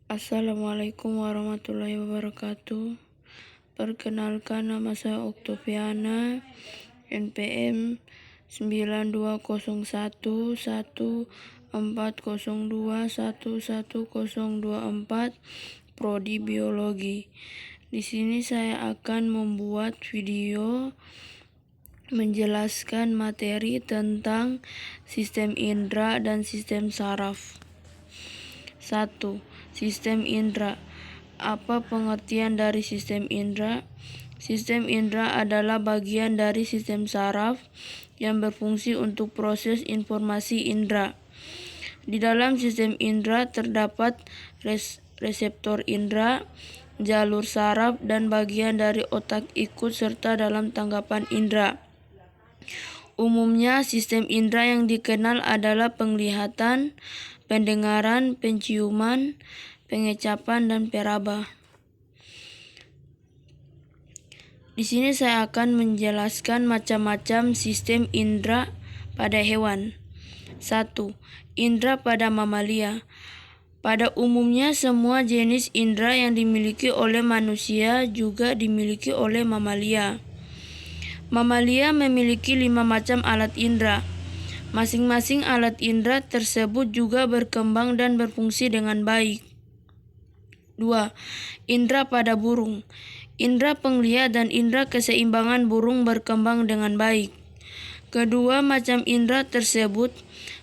Assalamualaikum warahmatullahi wabarakatuh. Perkenalkan, nama saya Oktaviana, NPM 920114021124, Prodi Biologi. Di sini saya akan membuat video menjelaskan materi tentang sistem indera dan sistem saraf. 1. Sistem indera. Apa pengertian dari sistem indera? Sistem indera adalah bagian dari sistem saraf yang berfungsi untuk proses informasi indera. Di dalam sistem indera terdapat reseptor indera, jalur saraf, dan bagian dari otak ikut serta dalam tanggapan indera. Umumnya, sistem indera yang dikenal adalah penglihatan, pendengaran, penciuman, pengecapan, dan peraba. Di sini saya akan menjelaskan macam-macam sistem indera pada hewan. 1. Indera pada mamalia. Pada umumnya, semua jenis indera yang dimiliki oleh manusia juga dimiliki oleh mamalia. Mamalia memiliki 5 macam alat indera. Masing-masing alat indera tersebut juga berkembang dan berfungsi dengan baik. 2. Indera pada burung. Indera penglihat dan indera keseimbangan burung berkembang dengan baik. Kedua macam indera tersebut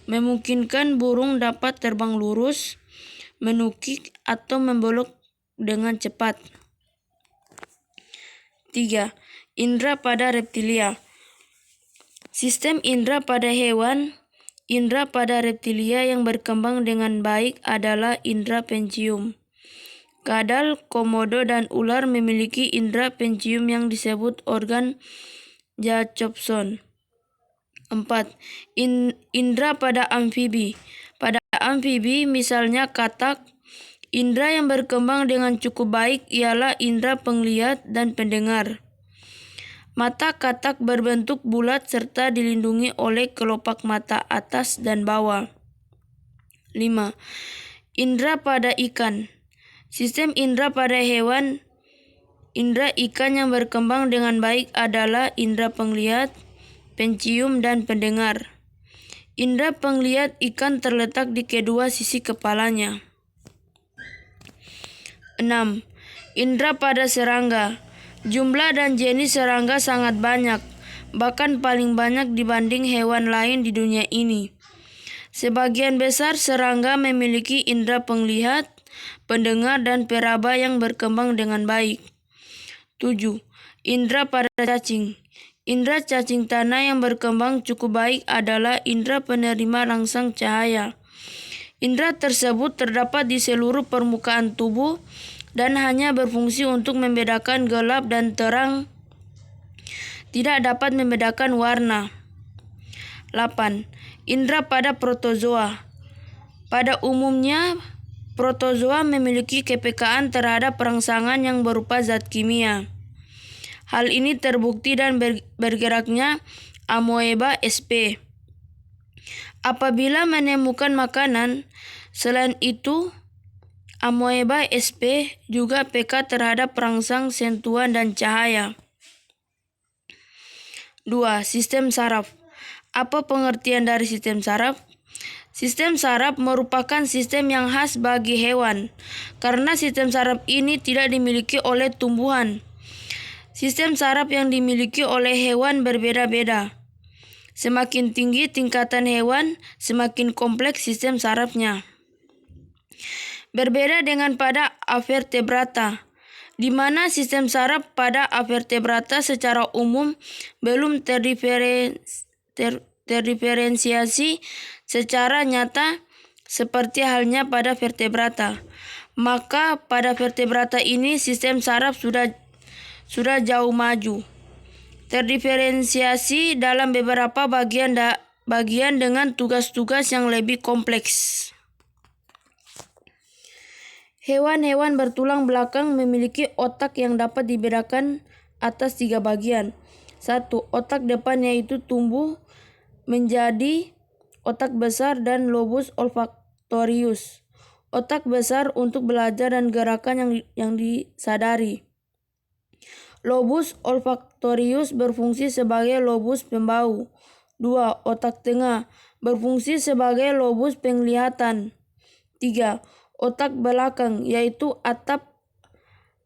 memungkinkan burung dapat terbang lurus, menukik, atau membelok dengan cepat. 3. Indera pada reptilia. Sistem indera pada hewan. Indera pada reptilia yang berkembang dengan baik adalah indera pencium. Kadal, komodo, dan ular memiliki indera pencium yang disebut organ Jacobson. 4. Indera pada amfibi. Pada amfibi, misalnya katak, indera yang berkembang dengan cukup baik ialah indera penglihat dan pendengar. Mata katak berbentuk bulat serta dilindungi oleh kelopak mata atas dan bawah. 5. Indera pada ikan. Sistem indera pada hewan. Indera ikan yang berkembang dengan baik adalah indera penglihat, pencium, dan pendengar. Indera penglihat ikan terletak di kedua sisi kepalanya. 6. Indera pada serangga. Jumlah dan jenis serangga sangat banyak, bahkan paling banyak dibanding hewan lain di dunia ini. Sebagian besar serangga memiliki indera penglihat, pendengar, dan peraba yang berkembang dengan baik. 7. Indera pada cacing. Indera cacing tanah yang berkembang cukup baik adalah indera penerima rangsang cahaya. Indera tersebut terdapat di seluruh permukaan tubuh dan hanya berfungsi untuk membedakan gelap dan terang, tidak dapat membedakan warna. 8. Indera pada protozoa. Pada umumnya, protozoa memiliki kepekaan terhadap rangsangan yang berupa zat kimia. Hal ini terbukti dan bergeraknya amoeba sp. Apabila menemukan makanan, selain itu, amoeba sp juga peka terhadap rangsang sentuhan dan cahaya. 2. Sistem saraf. Apa pengertian dari sistem saraf? Sistem saraf merupakan sistem yang khas bagi hewan, karena sistem saraf ini tidak dimiliki oleh tumbuhan. Sistem saraf yang dimiliki oleh hewan berbeda-beda. Semakin tinggi tingkatan hewan, semakin kompleks sistem sarafnya. Berbeda dengan pada avertebrata, di mana sistem saraf pada avertebrata secara umum belum terdiferensiasi secara nyata seperti halnya pada vertebrata. Maka pada vertebrata ini sistem saraf sudah jauh maju, terdiferensiasi dalam beberapa bagian dengan tugas-tugas yang lebih kompleks. Hewan-hewan bertulang belakang memiliki otak yang dapat dibedakan atas 3 bagian. 1. Otak depan, yaitu tumbuh menjadi otak besar dan lobus olfaktorius. otak besar untuk belajar dan gerakan yang disadari. Lobus olfaktorius berfungsi sebagai lobus pembau. 2. Otak tengah berfungsi sebagai lobus penglihatan. 3. Otak belakang, yaitu atap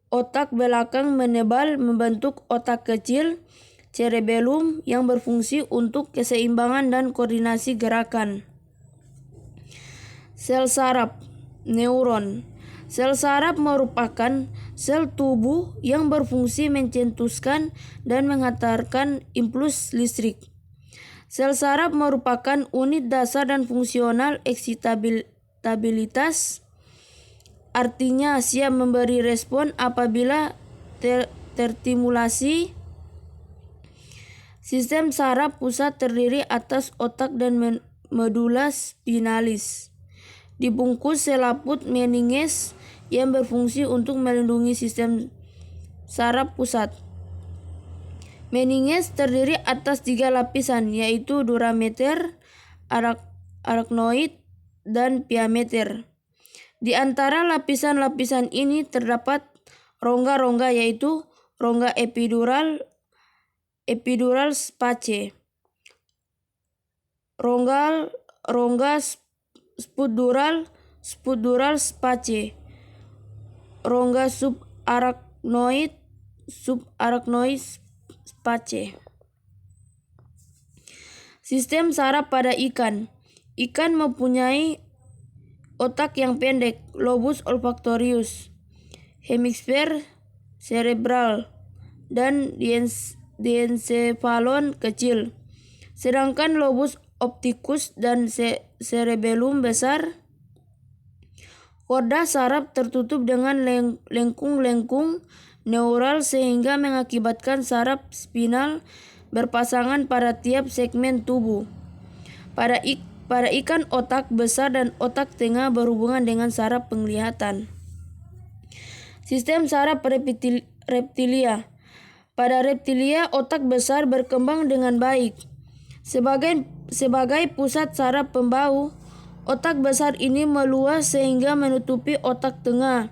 otak belakang menebal membentuk otak kecil, cerebellum, yang berfungsi untuk keseimbangan dan koordinasi gerakan. Sel saraf, neuron. Sel saraf merupakan sel tubuh yang berfungsi mencetuskan dan menghantarkan impuls listrik. Sel saraf merupakan unit dasar dan fungsional eksitabilitas, artinya siap memberi respon apabila terstimulasi. Sistem saraf pusat terdiri atas otak dan medula spinalis. Dibungkus selaput meninges yang berfungsi untuk melindungi sistem saraf pusat. Meninges terdiri atas 3 lapisan, yaitu durameter, arachnoid, dan piameter. Di antara lapisan-lapisan ini terdapat rongga-rongga, yaitu rongga epidural space, rongga spudural space, rongga subarachnoid space. Sistem saraf pada ikan. Ikan mempunyai otak yang pendek, lobus olfaktorius, hemisfer cerebral, dan diencephalon kecil. Sedangkan lobus opticus dan cerebellum besar. Korda saraf tertutup dengan lengkung-lengkung neural sehingga mengakibatkan saraf spinal berpasangan pada tiap segmen tubuh. Pada ikan, otak besar dan otak tengah berhubungan dengan saraf penglihatan. Sistem saraf reptilia. Pada reptilia, otak besar berkembang dengan baik. Sebagai pusat saraf pembau, otak besar ini meluas sehingga menutupi otak tengah.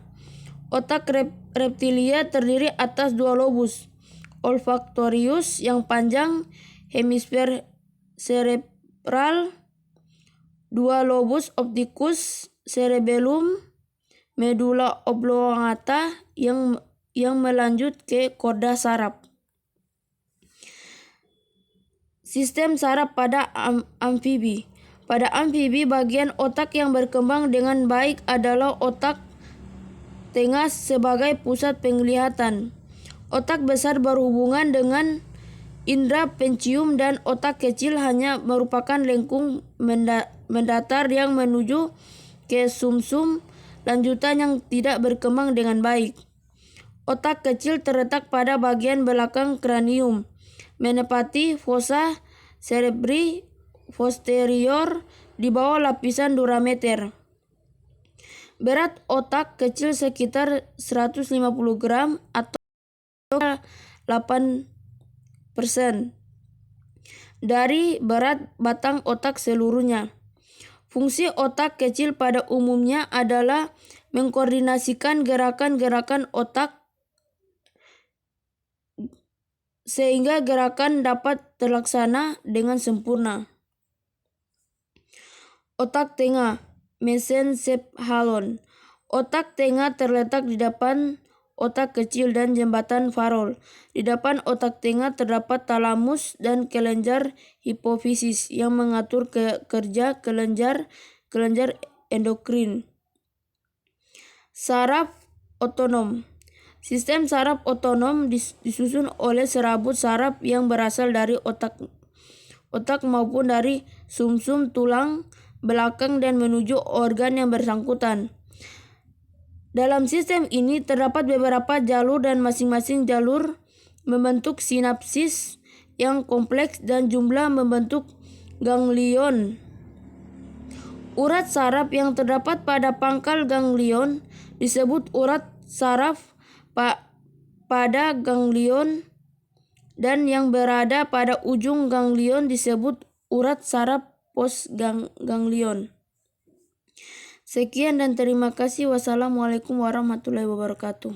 Otak reptilia terdiri atas 2 lobus, olfaktorius yang panjang, hemisfer cerebral, 2 lobus opticus, cerebellum, medula oblongata yang melanjut ke korda saraf. Sistem saraf pada amfibi. Pada amfibi, bagian otak yang berkembang dengan baik adalah otak tengah sebagai pusat penglihatan. Otak besar berhubungan dengan indera pencium dan otak kecil hanya merupakan lengkung mendatar yang menuju ke sumsum lanjutan yang tidak berkembang dengan baik. Otak kecil terletak pada bagian belakang kranium, menepati fossa cerebri posterior di bawah lapisan durameter. Berat otak kecil sekitar 150 gram atau 8% dari berat batang otak seluruhnya. Fungsi otak kecil pada umumnya adalah mengkoordinasikan gerakan-gerakan otak sehingga gerakan dapat terlaksana dengan sempurna. Otak tengah, mesencephalon. Otak tengah terletak di depan otak kecil dan jembatan farol. Di depan otak tengah terdapat talamus dan kelenjar hipofisis yang mengatur kerja kelenjar endokrin. Saraf otonom. Sistem saraf otonom disusun oleh serabut saraf yang berasal dari otak maupun dari sumsum tulang belakang dan menuju organ yang bersangkutan. Dalam sistem ini terdapat beberapa jalur dan masing-masing jalur membentuk sinapsis yang kompleks dan jumlah membentuk ganglion. Urat saraf yang terdapat pada pangkal ganglion disebut urat saraf pada ganglion, dan yang berada pada ujung ganglion disebut urat saraf postganglion. Sekian dan terima kasih. Wassalamualaikum warahmatullahi wabarakatuh.